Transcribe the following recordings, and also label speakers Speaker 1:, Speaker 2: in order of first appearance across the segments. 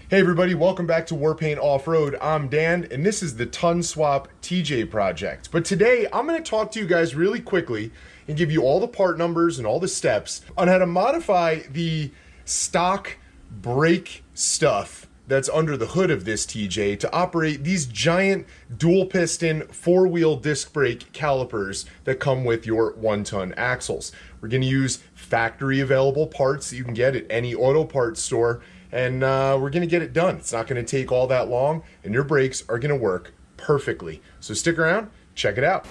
Speaker 1: Hey everybody, welcome back to Warpaint Off-Road. I'm Dan, and this is the Ton Swap TJ project. But today, I'm going to talk to you guys really quickly and give you all the part numbers and all the steps on how to modify the stock brake stuff that's under the hood of this TJ to operate these giant dual piston 4-wheel disc brake calipers that come with your 1-ton axles. We're going to use factory available parts that you can get at any auto parts store, and we're going to get it done. It's not going to take all that long, and your brakes are going to work perfectly. So stick around, check it out.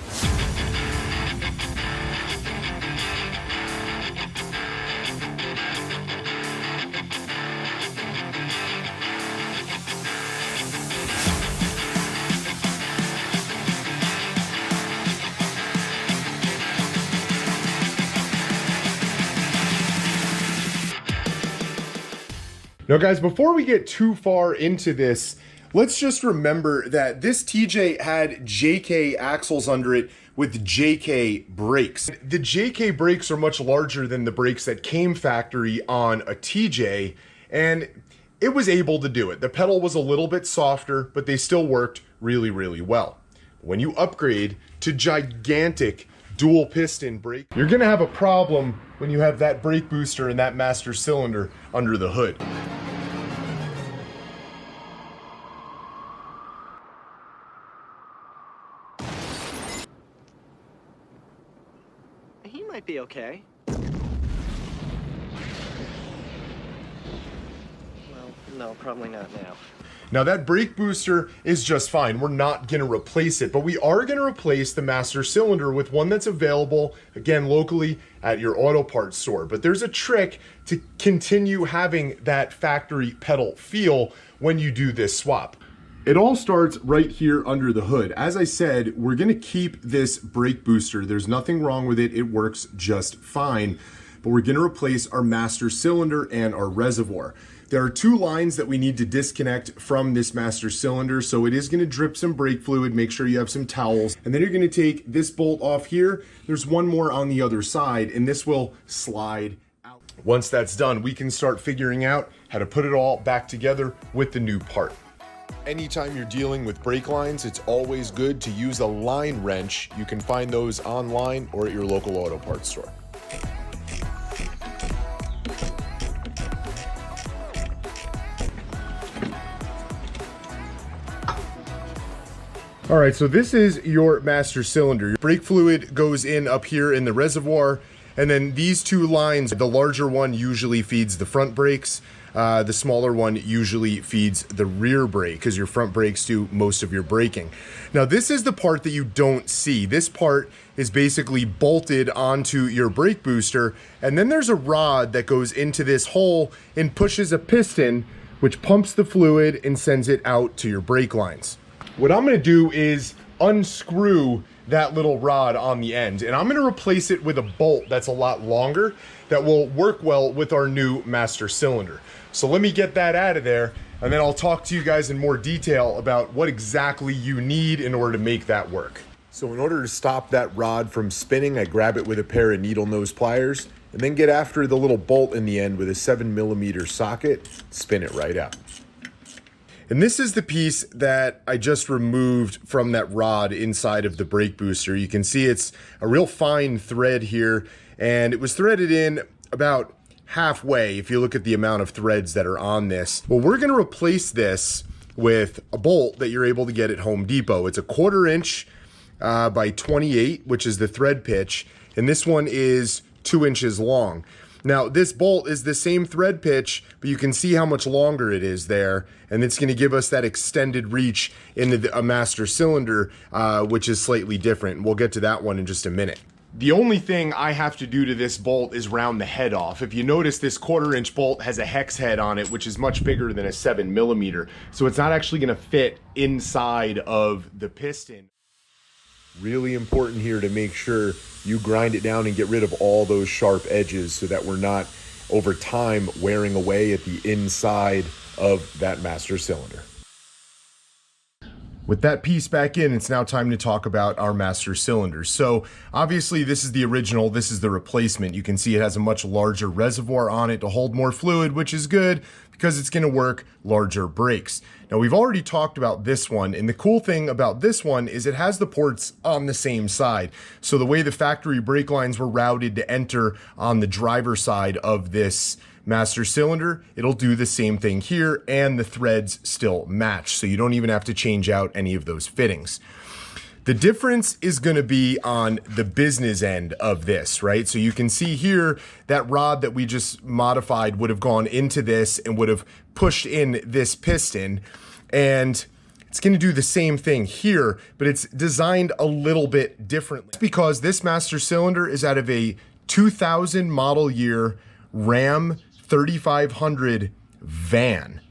Speaker 1: Now guys, before we get too far into this, let's just remember that this TJ had JK axles under it with JK brakes. The JK brakes are much larger than the brakes that came factory on a TJ, and it was able to do it. The pedal was a little bit softer, but they still worked really, really well. When you upgrade to gigantic dual piston brake, you're gonna have a problem when you have that brake booster and that master cylinder under the hood.
Speaker 2: He might be okay. Well, no, probably not now.
Speaker 1: Now that brake booster is just fine. We're not gonna replace it, but we are gonna replace the master cylinder with one that's available, again, locally at your auto parts store. But there's a trick to continue having that factory pedal feel when you do this swap. It all starts right here under the hood. As I said, we're gonna keep this brake booster. There's nothing wrong with it. It works just fine. But we're gonna replace our master cylinder and our reservoir. There are two lines that we need to disconnect from this master cylinder, so it is gonna drip some brake fluid. Make sure you have some towels. And then you're gonna take this bolt off here. There's one more on the other side, and this will slide out. Once that's done, we can start figuring out how to put it all back together with the new part. Anytime you're dealing with brake lines, it's always good to use a line wrench. You can find those online or at your local auto parts store. All right, so this is your master cylinder. Your brake fluid goes in up here in the reservoir, and then these two lines, the larger one usually feeds the front brakes. The smaller one usually feeds the rear brake because your front brakes do most of your braking. Now this is the part that you don't see. This part is basically bolted onto your brake booster, and then there's a rod that goes into this hole and pushes a piston which pumps the fluid and sends it out to your brake lines. What I'm gonna do is unscrew that little rod on the end, and I'm gonna replace it with a bolt that's a lot longer that will work well with our new master cylinder. So let me get that out of there, and then I'll talk to you guys in more detail about what exactly you need in order to make that work. So in order to stop that rod from spinning, I grab it with a pair of needle nose pliers, and then get after the little bolt in the end with a 7mm socket, spin it right out. And this is the piece that I just removed from that rod inside of the brake booster. You can see it's a real fine thread here, and it was threaded in about halfway if you look at the amount of threads that are on this. Well, we're gonna replace this with a bolt that you're able to get at Home Depot. It's a 1/4 inch by 28, which is the thread pitch, and this one is 2 inches long. Now this bolt is the same thread pitch, but you can see how much longer it is there, and it's going to give us that extended reach into a master cylinder, which is slightly different. We'll get to that one in just a minute. The only thing I have to do to this bolt is round the head off. If you notice, this 1/4 inch bolt has a hex head on it, which is much bigger than a 7mm, so it's not actually going to fit inside of the piston. Really important here to make sure you grind it down and get rid of all those sharp edges so that we're not, over time, wearing away at the inside of that master cylinder. With that piece back in, it's now time to talk about our master cylinders. So obviously this is the original, this is the replacement. You can see it has a much larger reservoir on it to hold more fluid, which is good because it's gonna work larger brakes. Now we've already talked about this one, and the cool thing about this one is it has the ports on the same side. So the way the factory brake lines were routed to enter on the driver's side of this master cylinder, it'll do the same thing here, and the threads still match, so you don't even have to change out any of those fittings. The difference is going to be on the business end of this, right? So you can see here that rod that we just modified would have gone into this and would have pushed in this piston, and it's going to do the same thing here, but it's designed a little bit differently. It's because this master cylinder is out of a 2000 model year Ram 3500 van.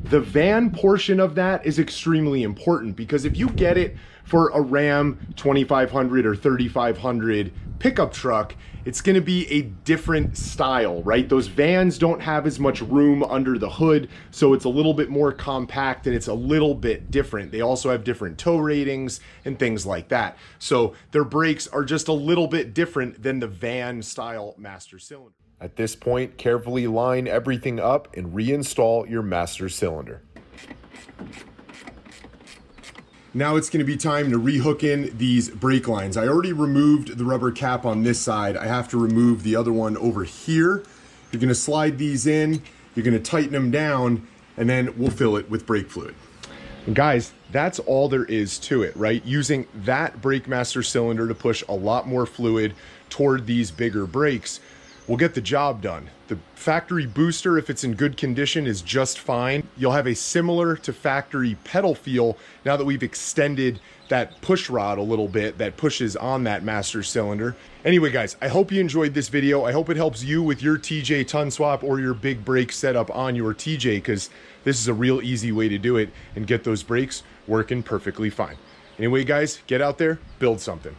Speaker 1: The van portion of that is extremely important because if you get it for a Ram 2500 or 3500 pickup truck, it's going to be a different style, right? Those vans don't have as much room under the hood, so it's a little bit more compact and it's a little bit different. They also have different tow ratings and things like that. So their brakes are just a little bit different than the van style master cylinder. At this point, carefully line everything up and reinstall your master cylinder. Now it's going to be time to rehook in these brake lines. I already removed the rubber cap on this side. I have to remove the other one over here. You're going to slide these in, you're going to tighten them down, and then we'll fill it with brake fluid. And guys, that's all there is to it, right? Using that brake master cylinder to push a lot more fluid toward these bigger brakes will get the job done. The factory booster, if it's in good condition, is just fine. You'll have a similar to factory pedal feel now that we've extended that push rod a little bit that pushes on that master cylinder. Anyway, guys, I hope you enjoyed this video. I hope it helps you with your TJ ton swap or your big brake setup on your TJ, because this is a real easy way to do it and get those brakes working perfectly fine. Anyway, guys, get out there, build something.